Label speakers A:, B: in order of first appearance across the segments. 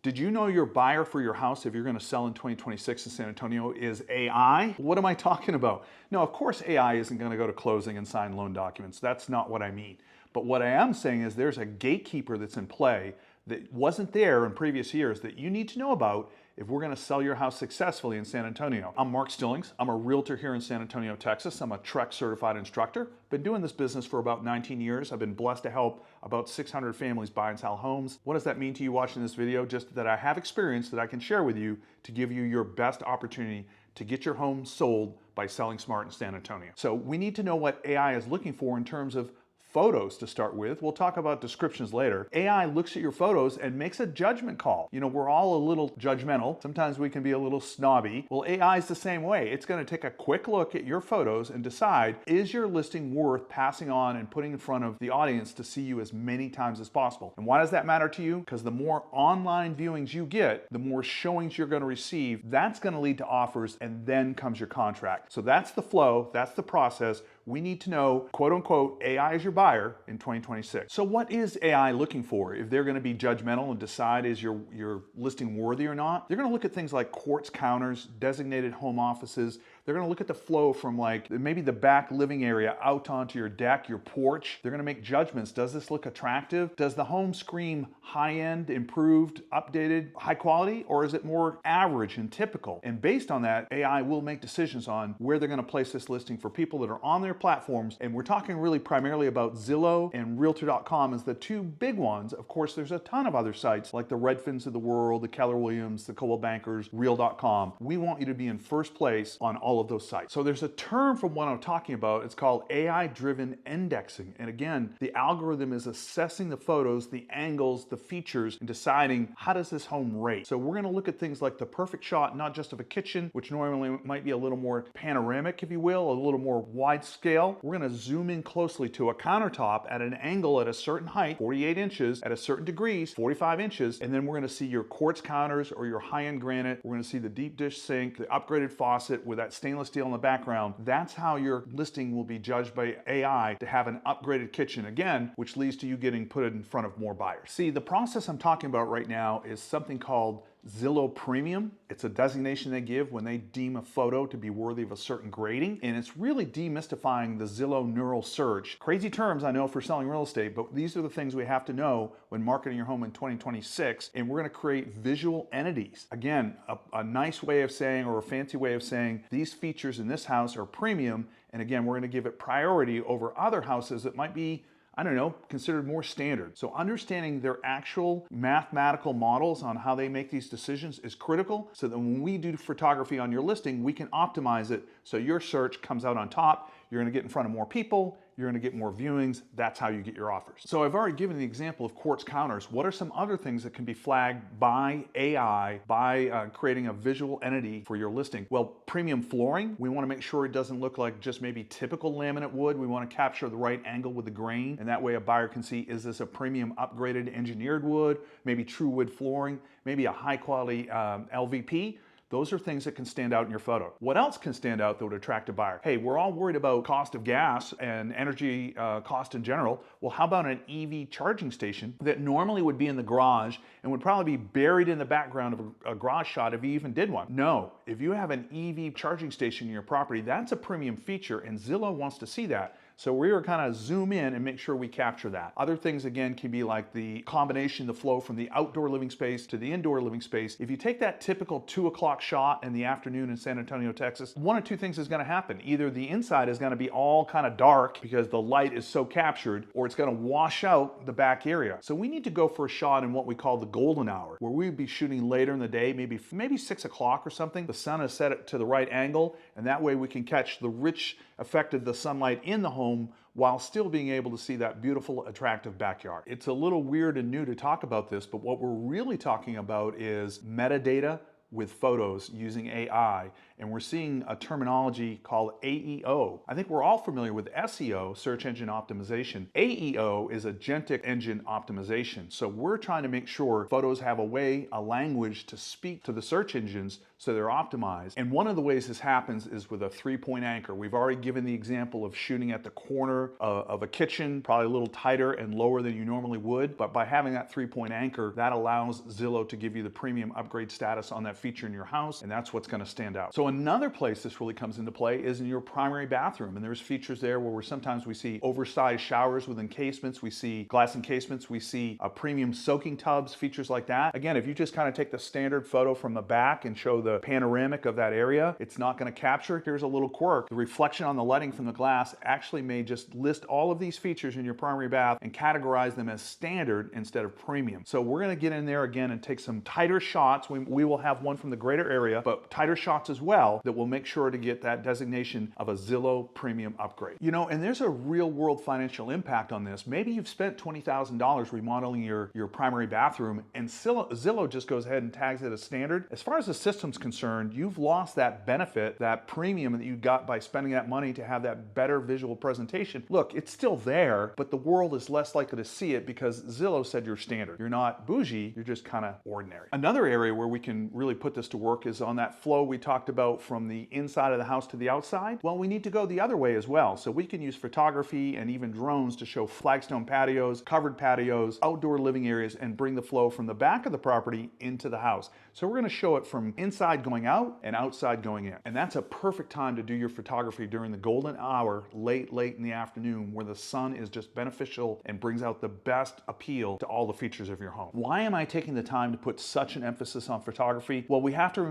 A: Did you know your buyer for your house, if you're going to sell in 2026 in San Antonio, is AI? What am I talking about? No, of course AI isn't going to go to closing and sign loan documents. That's not what I mean. But what I am saying is there's a gatekeeper that's in play that wasn't there in previous years that you need to know about if we're going to sell your house successfully in San Antonio. I'm Mark Stillings. I'm a realtor here in San Antonio, Texas. I'm a TREC certified instructor. Been doing this business for about 19 years. I've been blessed to help about 600 families buy and sell homes. What does that mean to you watching this video? Just that I have experience that I can share with you to give you your best opportunity to get your home sold by selling smart in San Antonio. So we need to know what AI is looking for in terms of photos to start with. We'll talk about descriptions later. AI looks at your photos and makes a judgment call. You know, we're all a little judgmental. Sometimes we can be a little snobby. Well, AI is the same way. It's going to take a quick look at your photos and decide, is your listing worth passing on and putting in front of the audience to see you as many times as possible? And why does that matter to you? Because the more online viewings you get, the more showings you're going to receive. That's going to lead to offers, and then comes your contract. So that's the flow. That's the process. We need to know, quote unquote, AI is your buyer in 2026. So what is AI looking for? If they're going to be judgmental and decide is your listing worthy or not, they're going to look at things like quartz counters, designated home offices. They're going to look at the flow from like maybe the back living area out onto your deck, your porch. They're going to make judgments. Does this look attractive? Does the home scream high-end, improved, updated, high quality, or is it more average and typical? And based on that, AI will make decisions on where they're going to place this listing for people that are on their platforms. And we're talking really primarily about Zillow and Realtor.com as the two big ones. Of course, there's a ton of other sites like the Redfins of the world, the Keller Williams, the Coldwell Bankers, Real.com. We want you to be in first place on all of those sites. So there's a term from what I'm talking about. It's called AI-driven indexing. And again, the algorithm is assessing the photos, the angles, the features, and deciding how does this home rate. So we're going to look at things like the perfect shot, not just of a kitchen, which normally might be a little more panoramic, if you will, a little more wide scale. We're going to zoom in closely to a countertop at an angle at a certain height, 48 inches, at a certain degrees, 45 inches, and then we're going to see your quartz counters or your high-end granite. We're going to see the deep dish sink, the upgraded faucet with that stainless steel in the background. That's how your listing will be judged by AI to have an upgraded kitchen, again, which leads to you getting put in front of more buyers. See, the process I'm talking about right now is something called Zillow Premium. It's a designation they give when they deem a photo to be worthy of a certain grading, and it's really demystifying the Zillow neural search. Crazy terms, I know, for selling real estate, but these are the things we have to know when marketing your home in 2026, and we're going to create visual entities. Again, a nice way of saying, or a fancy way of saying, these features in this house are premium, and again, we're going to give it priority over other houses that might be, I don't know, considered more standard. So understanding their actual mathematical models on how they make these decisions is critical, so that when we do photography on your listing, we can optimize it so your search comes out on top. You're going to get in front of more people. You're going to get more viewings. That's how you get your offers. So I've already given the example of quartz counters. What are some other things that can be flagged by AI by creating a visual entity for your listing? Well, premium flooring. We want to make sure it doesn't look like just maybe typical laminate wood. We want to capture the right angle with the grain, and that way a buyer can see, is this a premium upgraded engineered wood, maybe true wood flooring, maybe a high quality LVP. Those are things that can stand out in your photo. What else can stand out that would attract a buyer? Hey, we're all worried about cost of gas and energy cost in general. Well, how about an EV charging station that normally would be in the garage and would probably be buried in the background of a garage shot if you even did one? No, if you have an EV charging station in your property, that's a premium feature, and Zillow wants to see that. So we're kind of zoom in and make sure we capture that. Other things, again, can be like the combination, the flow from the outdoor living space to the indoor living space. If you take that typical 2 o'clock shot in the afternoon in San Antonio, Texas, one of two things is going to happen. Either the inside is going to be all kind of dark because the light is so captured, or it's going to wash out the back area. So we need to go for a shot in what we call the golden hour, where we'd be shooting later in the day, maybe 6 o'clock or something. The sun is set to the right angle, and that way we can catch the rich effect of the sunlight in the home while still being able to see that beautiful, attractive backyard. It's a little weird and new to talk about this, but what we're really talking about is metadata, with photos using AI, and we're seeing a terminology called AEO. I think we're all familiar with SEO, search engine optimization. AEO is agentic engine optimization. So we're trying to make sure photos have a language to speak to the search engines so they're optimized. And one of the ways this happens is with a 3-point anchor. We've already given the example of shooting at the corner of a kitchen, probably a little tighter and lower than you normally would, but by having that 3-point anchor, that allows Zillow to give you the premium upgrade status on that feature in your house, and that's what's going to stand out. So another place this really comes into play is in your primary bathroom, and there's features there where sometimes we see oversized showers with encasements, we see glass encasements, we see premium soaking tubs, features like that. Again, if you just kind of take the standard photo from the back and show the panoramic of that area, it's not going to capture it. Here's a little quirk. The reflection on the lighting from the glass actually may just list all of these features in your primary bath and categorize them as standard instead of premium. So we're going to get in there again and take some tighter shots. We will have one from the greater area, but tighter shots as well that will make sure to get that designation of a Zillow Premium upgrade. You know, and there's a real world financial impact on this. Maybe you've spent $20,000 remodeling your primary bathroom and Zillow just goes ahead and tags it as standard. As far as the system's concerned, you've lost that benefit, that premium that you got by spending that money to have that better visual presentation. Look, it's still there, but the world is less likely to see it because Zillow said you're standard. You're not bougie, you're just kind of ordinary. Another area where we can really put this to work is on that flow we talked about from the inside of the house to the outside. Well, we need to go the other way as well. So we can use photography and even drones to show flagstone patios, covered patios, outdoor living areas, and bring the flow from the back of the property into the house. So we're going to show it from inside going out and outside going in. And that's a perfect time to do your photography during the golden hour, late in the afternoon, where the sun is just beneficial and brings out the best appeal to all the features of your home. Why am I taking the time to put such an emphasis on photography? Well, we have to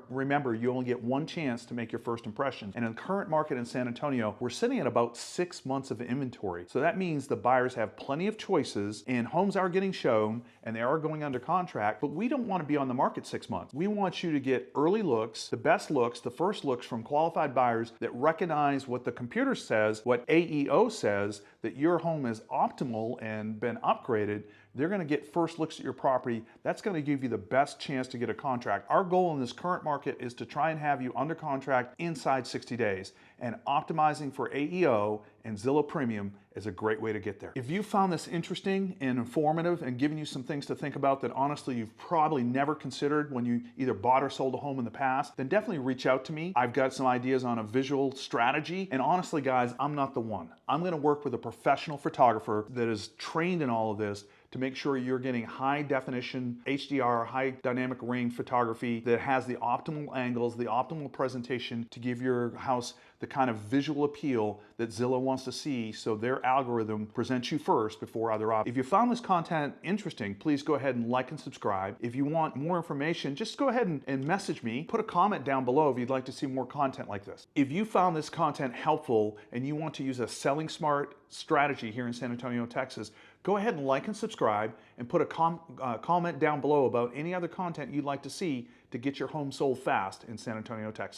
A: remember you only get one chance to make your first impression. And in the current market in San Antonio, we're sitting at about 6 months of inventory. So that means the buyers have plenty of choices and homes are getting shown and they are going under contract, but we don't want to be on the market 6 months. We want you to get early looks, the best looks, the first looks from qualified buyers that recognize what the computer says, what AEO says, that your home is optimal and been upgraded. They're going to get first looks at your property. That's going to give you the best chance to get a contract. Our goal in this current market is to try and have you under contract inside 60 days. And optimizing for AEO and Zillow Premium is a great way to get there. If you found this interesting and informative and giving you some things to think about that honestly you've probably never considered when you either bought or sold a home in the past, then definitely reach out to me. I've got some ideas on a visual strategy. And honestly, guys, I'm not the one. I'm going to work with a professional photographer that is trained in all of this to make sure you're getting high definition HDR, high dynamic range photography that has the optimal angles, the optimal presentation to give your house the kind of visual appeal that Zillow wants to see, so their algorithm presents you first before other options. If you found this content interesting, please go ahead and like and subscribe. If you want more information, just go ahead and message me. Put a comment down below if you'd like to see more content like this. If you found this content helpful and you want to use a selling smart strategy here in San Antonio, Texas, go ahead and like and subscribe and put a comment down below about any other content you'd like to see to get your home sold fast in San Antonio, Texas.